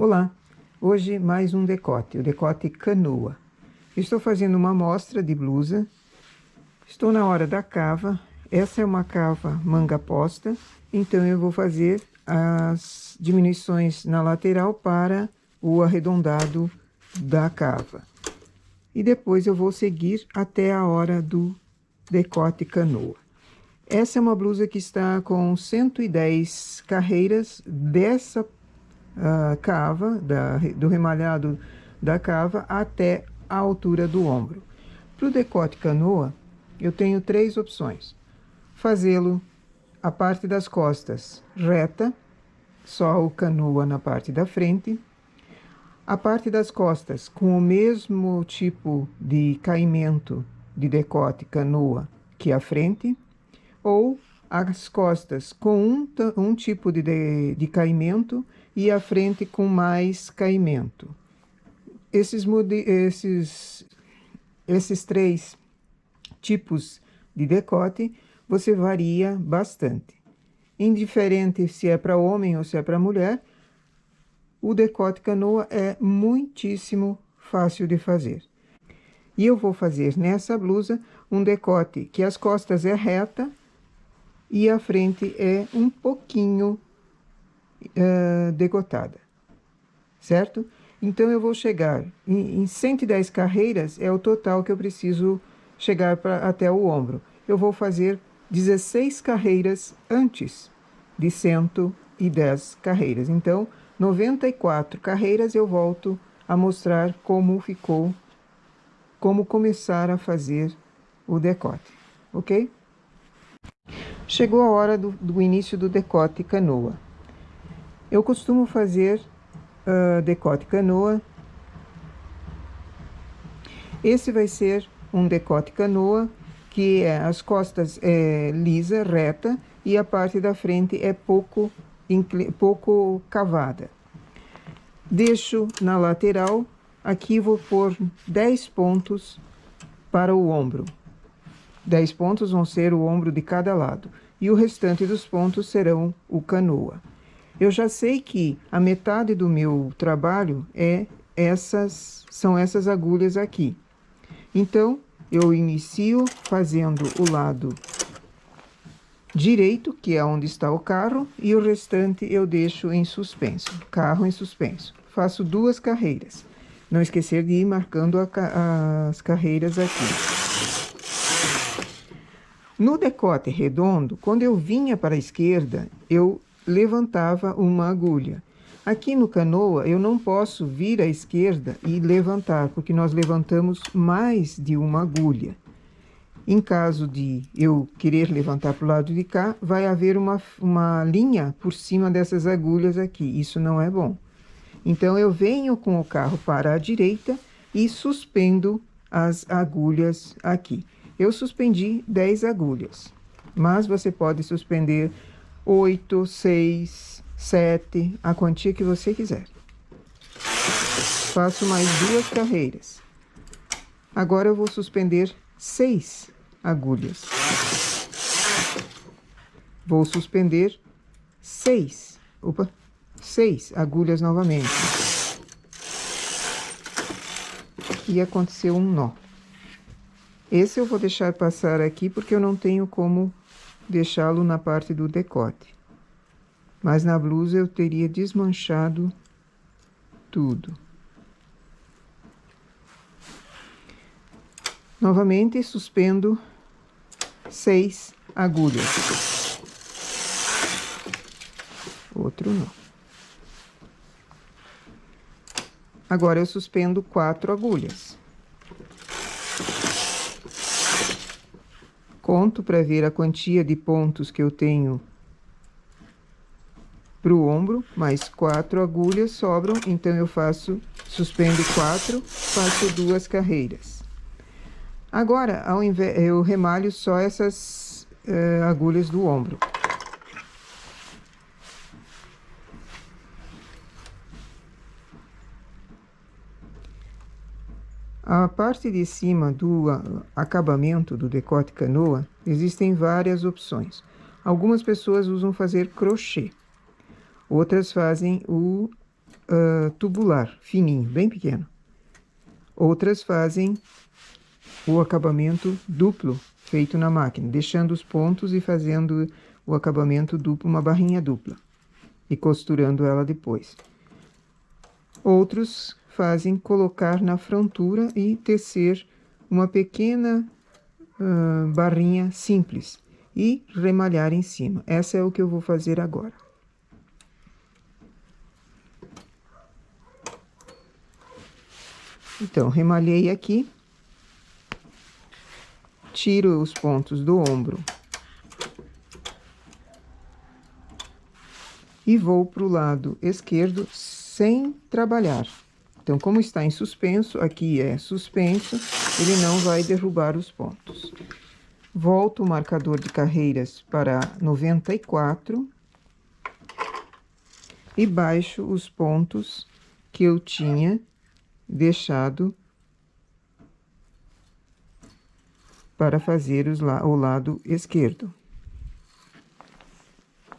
Olá, hoje mais um decote, o decote canoa. Estou fazendo uma amostra de blusa, estou na hora da cava, essa é uma cava manga posta, então eu vou fazer as diminuições na lateral para o arredondado da cava. E depois eu vou seguir até a hora do decote canoa. Essa é uma blusa que está com 110 carreiras dessa cava, do remalhado da cava até a altura do ombro. Para o decote canoa, eu tenho três opções. Fazê-lo a parte das costas reta, só o canoa na parte da frente. A parte das costas com o mesmo tipo de caimento de decote canoa que a frente, ou as costas com um tipo de caimento e a frente com mais caimento. Esses três tipos de decote você varia bastante. Indiferente se é para homem ou se é para mulher, o decote canoa é muitíssimo fácil de fazer. E eu vou fazer nessa blusa um decote que as costas é reta e a frente é um pouquinho decotada, certo? Então, eu vou chegar em 110 carreiras, é o total que eu preciso chegar até o ombro. Eu vou fazer 16 carreiras antes de 110 carreiras. Então, 94 carreiras eu volto a mostrar como ficou, como começar a fazer o decote, ok? Chegou a hora do início do decote canoa. Eu costumo fazer decote canoa. Esse vai ser um decote canoa que as costas é lisa, reta, e a parte da frente é pouco cavada. Deixo na lateral, aqui vou pôr 10 pontos para o ombro. 10 pontos vão ser o ombro de cada lado, e o restante dos pontos serão o canoa. Eu já sei que a metade do meu trabalho são essas agulhas aqui. Então, eu inicio fazendo o lado direito, que é onde está o carro, e o restante eu deixo em suspenso, carro em suspenso. Faço 2 carreiras. Não esquecer de ir marcando as carreiras aqui. No decote redondo, quando eu vinha para a esquerda, eu levantava uma agulha. Aqui no canoa, eu não posso vir à esquerda e levantar, porque nós levantamos mais de uma agulha. Em caso de eu querer levantar para o lado de cá, vai haver uma linha por cima dessas agulhas aqui. Isso não é bom. Então, eu venho com o carro para a direita e suspendo as agulhas aqui. Eu suspendi 10 agulhas, mas você pode suspender 8, 6, 7, a quantia que você quiser. Faço mais 2 carreiras. Agora eu vou suspender 6 agulhas. Vou suspender 6 agulhas novamente. E aconteceu um nó. Esse eu vou deixar passar aqui porque eu não tenho como deixá-lo na parte do decote. Mas na blusa eu teria desmanchado tudo. Novamente suspendo 6 agulhas. Outro nó. Agora eu suspendo 4 agulhas. Conto para ver a quantia de pontos que eu tenho para o ombro, mais 4 agulhas sobram, então eu suspendo 4, faço 2 carreiras. Agora, eu remalho só essas agulhas do ombro. A parte de cima do acabamento do decote canoa, existem várias opções. Algumas pessoas usam fazer crochê. Outras fazem tubular, fininho, bem pequeno. Outras fazem o acabamento duplo, feito na máquina, deixando os pontos e fazendo o acabamento duplo, uma barrinha dupla, e costurando ela depois. Outros fazem colocar na frontura e tecer uma pequena barrinha simples e remalhar em cima. Essa é o que eu vou fazer agora. Então, remalhei aqui, tiro os pontos do ombro e vou para o lado esquerdo sem trabalhar. Então, como está em suspenso, aqui é suspenso, ele não vai derrubar os pontos. Volto o marcador de carreiras para 94 e baixo os pontos que eu tinha deixado para fazer o lado esquerdo.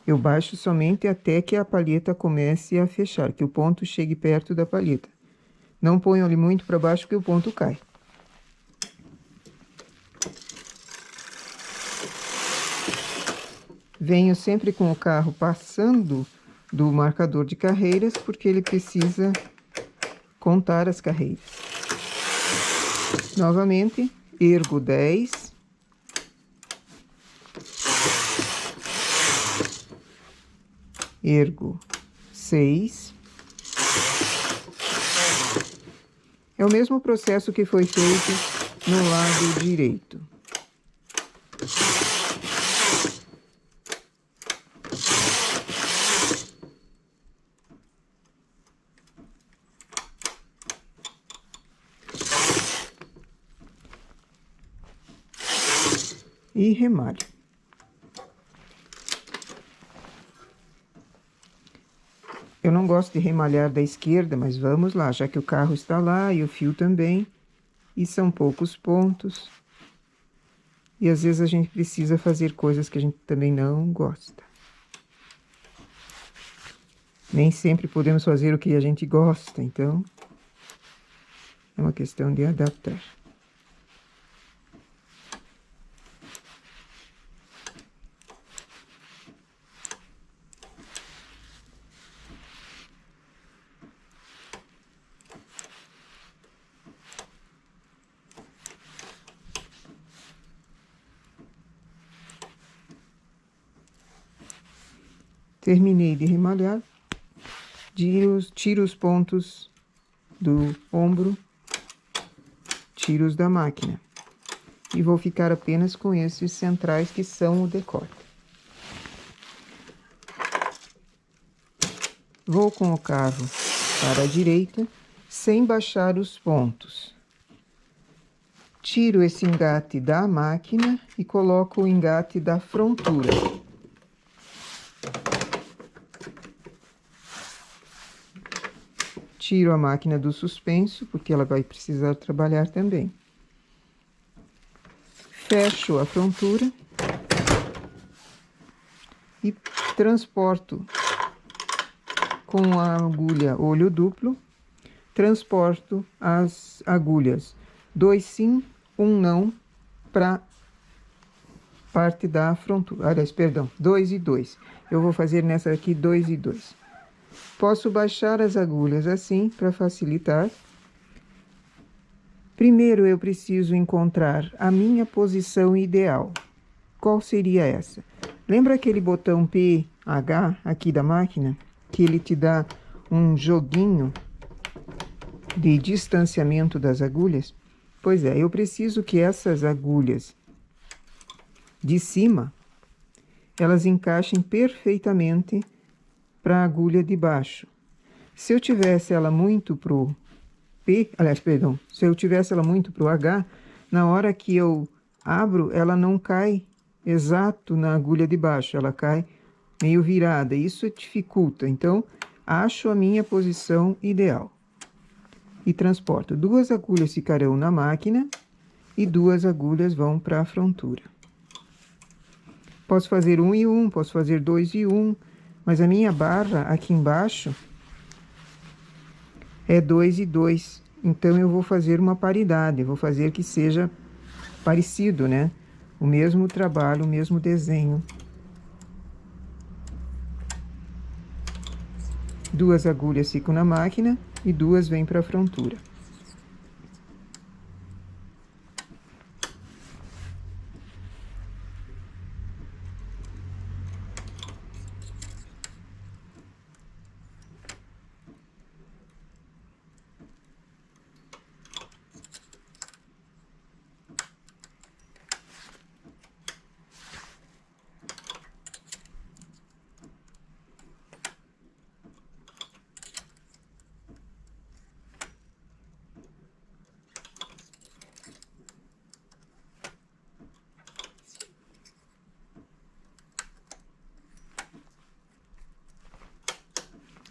Eu baixo somente até que a palheta comece a fechar, que o ponto chegue perto da palheta. Não ponho ele muito para baixo que o ponto cai. Venho sempre com o carro passando do marcador de carreiras, porque ele precisa contar as carreiras. Novamente, ergo 10. Ergo 6. É o mesmo processo que foi feito no lado direito. E remalho. Eu não gosto de remalhar da esquerda, mas vamos lá, já que o carro está lá e o fio também, e são poucos pontos. E às vezes a gente precisa fazer coisas que a gente também não gosta. Nem sempre podemos fazer o que a gente gosta, então é uma questão de adaptar. Terminei de remalhar, tiro os pontos do ombro, tiro os da máquina. E vou ficar apenas com esses centrais que são o decote. Vou com o carro para a direita, sem baixar os pontos. Tiro esse engate da máquina e coloco o engate da frontura. Tiro a máquina do suspenso, porque ela vai precisar trabalhar também. Fecho a frontura e transporto com a agulha olho duplo, transporto as agulhas 2 sim, 1 não, para parte da frontura. Aliás, perdão, 2 e 2. Eu vou fazer nessa aqui 2 e 2. Posso baixar as agulhas assim, para facilitar. Primeiro, eu preciso encontrar a minha posição ideal. Qual seria essa? Lembra aquele botão PH aqui da máquina? Que ele te dá um joguinho de distanciamento das agulhas? Pois é, eu preciso que essas agulhas de cima, elas encaixem perfeitamente para a agulha de baixo. Se eu tivesse ela muito pro se eu tivesse ela muito pro H, na hora que eu abro, ela não cai exato na agulha de baixo, ela cai meio virada, isso dificulta. Então, acho a minha posição ideal. E transporto. 2 agulhas ficarão na máquina e 2 agulhas vão para a frontura. Posso fazer 1 e 1, posso fazer 2 e 1, mas a minha barra aqui embaixo, é 2 e 2. Então, eu vou fazer uma paridade, vou fazer que seja parecido, né? O mesmo trabalho, o mesmo desenho. 2 agulhas ficam na máquina e 2 vêm para a frontura.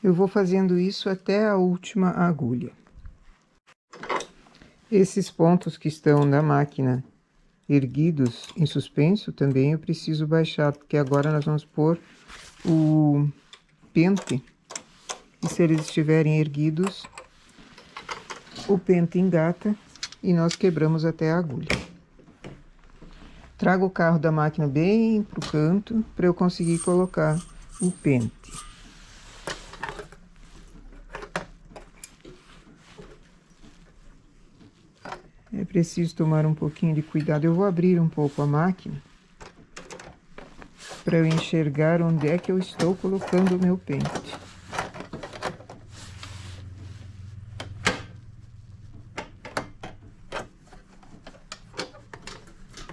Eu vou fazendo isso até a última agulha. Esses pontos que estão na máquina erguidos em suspenso também eu preciso baixar, porque agora nós vamos pôr o pente. E se eles estiverem erguidos, o pente engata e nós quebramos até a agulha. Trago o carro da máquina bem pro canto para eu conseguir colocar o pente. É preciso tomar um pouquinho de cuidado. Eu vou abrir um pouco a máquina para eu enxergar onde é que eu estou colocando o meu pente.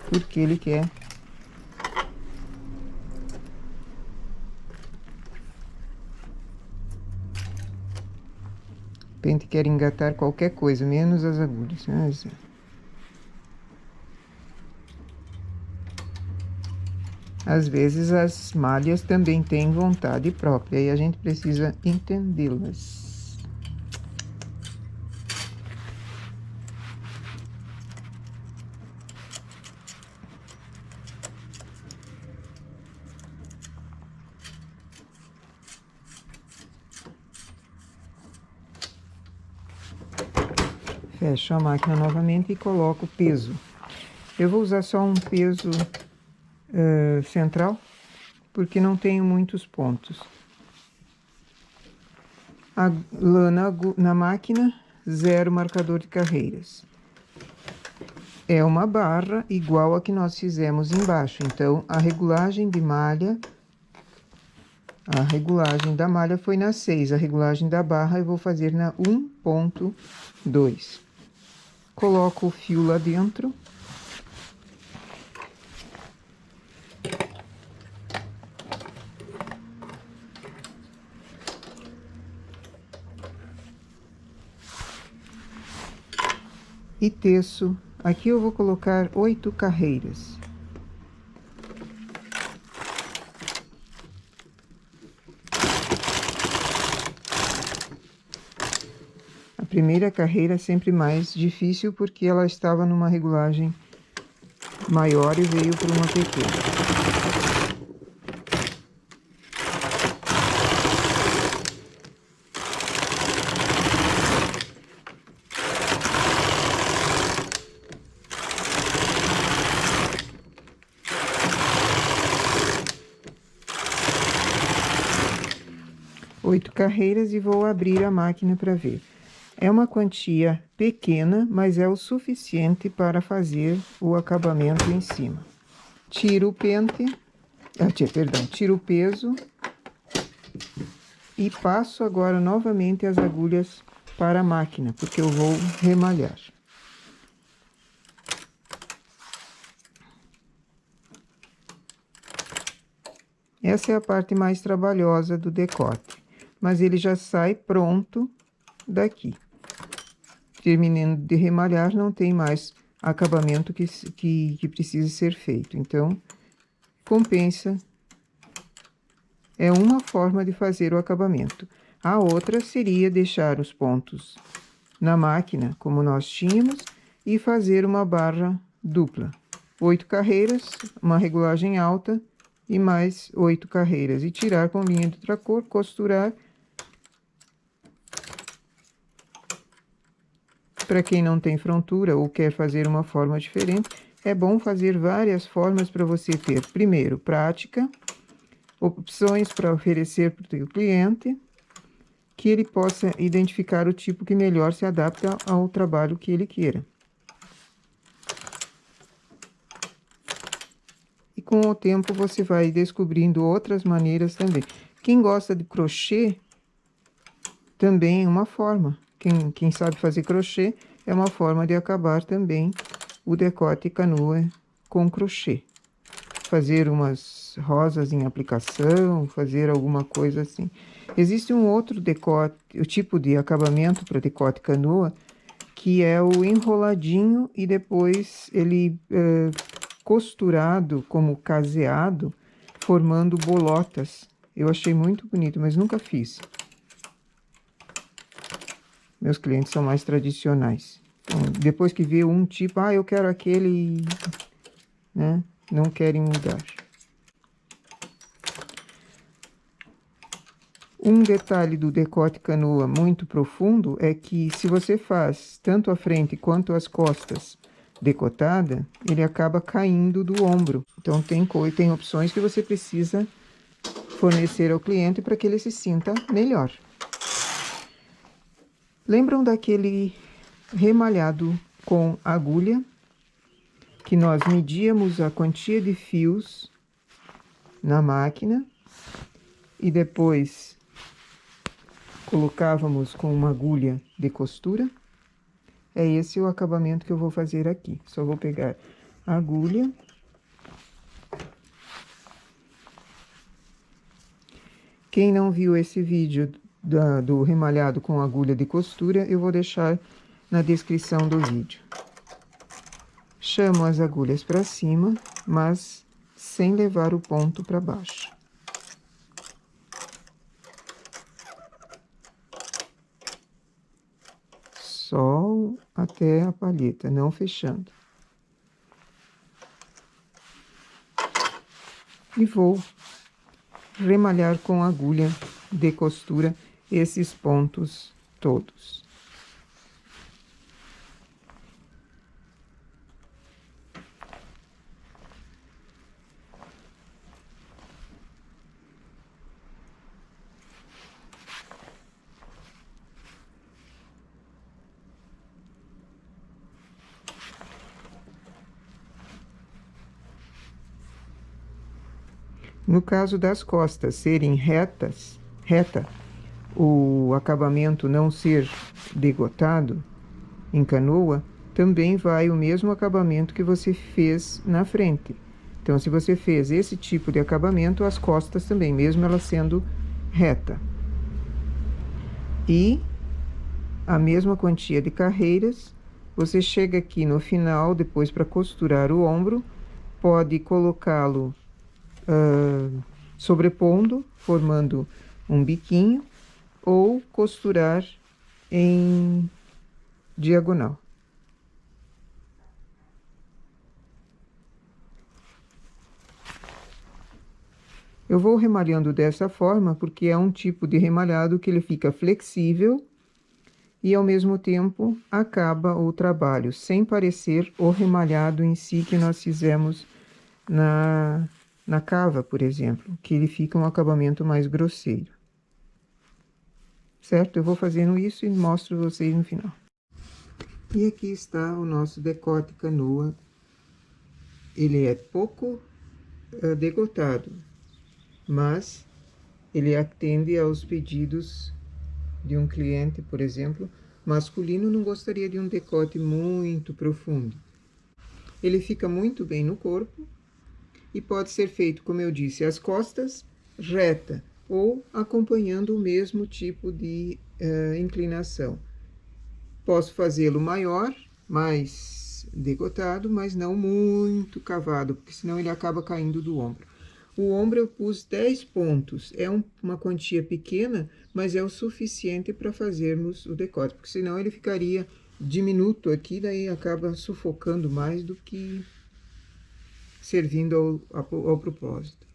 Porque ele quer. O pente quer engatar qualquer coisa, menos as agulhas. Mas... às vezes as malhas também têm vontade própria e a gente precisa entendê-las. Fecho a máquina novamente e coloco o peso. Eu vou usar só um peso central, porque não tenho muitos pontos. A lã na máquina, 0 marcador de carreiras. É uma barra igual a que nós fizemos embaixo. Então, a regulagem de malha... a regulagem da malha foi na 6. A regulagem da barra eu vou fazer na 1.2. Coloco o fio lá dentro. E teço. Aqui eu vou colocar 8 carreiras. A primeira carreira é sempre mais difícil porque ela estava numa regulagem maior e veio para uma pequena. Oito carreiras e vou abrir a máquina para ver. É uma quantia pequena, mas é o suficiente para fazer o acabamento em cima. Tiro o pente, tiro o peso e passo agora novamente as agulhas para a máquina, porque eu vou remalhar. Essa é a parte mais trabalhosa do decote, mas ele já sai pronto daqui. Terminando de remalhar, não tem mais acabamento que precisa ser feito. Então, compensa. É uma forma de fazer o acabamento. A outra seria deixar os pontos na máquina, como nós tínhamos, e fazer uma barra dupla. 8 carreiras, uma regulagem alta e mais 8 carreiras. E tirar com linha de outra cor, costurar. Para quem não tem frontura ou quer fazer uma forma diferente, é bom fazer várias formas para você ter, primeiro, prática, opções para oferecer para o seu cliente, que ele possa identificar o tipo que melhor se adapta ao trabalho que ele queira. E com o tempo você vai descobrindo outras maneiras também. Quem gosta de crochê, também é uma forma. Quem sabe fazer crochê, é uma forma de acabar também o decote canoa com crochê. Fazer umas rosas em aplicação, fazer alguma coisa assim. Existe um outro decote, o tipo de acabamento para decote canoa, que é o enroladinho e depois ele costurado como caseado, formando bolotas. Eu achei muito bonito, mas nunca fiz. Meus clientes são mais tradicionais. Então, depois que vê um tipo, eu quero aquele, né? Não querem mudar. Um detalhe do decote canoa muito profundo é que se você faz tanto a frente quanto as costas decotada, ele acaba caindo do ombro. Então tem opções que você precisa fornecer ao cliente para que ele se sinta melhor. Lembram daquele remalhado com agulha, que nós medíamos a quantia de fios na máquina e depois colocávamos com uma agulha de costura? É esse o acabamento que eu vou fazer aqui. Só vou pegar a agulha. Quem não viu esse vídeo do remalhado com agulha de costura, eu vou deixar na descrição do vídeo. Chamo as agulhas para cima, mas sem levar o ponto para baixo. Só até a palheta, não fechando. E vou remalhar com agulha de costura esses pontos todos. No caso das costas serem reta, o acabamento não ser degotado em canoa, também vai o mesmo acabamento que você fez na frente. Então, se você fez esse tipo de acabamento, as costas também, mesmo ela sendo reta. E a mesma quantia de carreiras, você chega aqui no final, depois para costurar o ombro, pode colocá-lo sobrepondo, formando um biquinho, ou costurar em diagonal. Eu vou remalhando dessa forma, porque é um tipo de remalhado que ele fica flexível e, ao mesmo tempo, acaba o trabalho, sem parecer o remalhado em si que nós fizemos na cava, por exemplo, que ele fica um acabamento mais grosseiro. Certo? Eu vou fazendo isso e mostro vocês no final. E aqui está o nosso decote canoa. Ele é pouco degotado, mas ele atende aos pedidos de um cliente, por exemplo, masculino, não gostaria de um decote muito profundo. Ele fica muito bem no corpo e pode ser feito, como eu disse, as costas reta ou acompanhando o mesmo tipo de inclinação. Posso fazê-lo maior, mais degotado, mas não muito cavado, porque senão ele acaba caindo do ombro. O ombro eu pus 10 pontos, é uma quantia pequena, mas é o suficiente para fazermos o decote, porque senão ele ficaria diminuto aqui, daí acaba sufocando mais do que servindo ao propósito.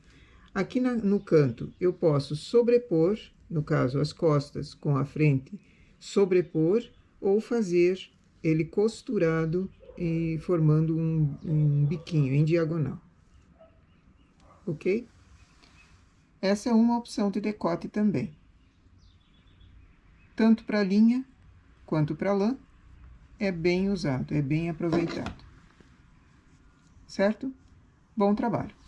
Aqui no canto eu posso sobrepor, no caso as costas com a frente, sobrepor ou fazer ele costurado e formando um biquinho em diagonal. Ok? Essa é uma opção de decote também. Tanto para linha quanto para lã, é bem usado, é bem aproveitado. Certo? Bom trabalho!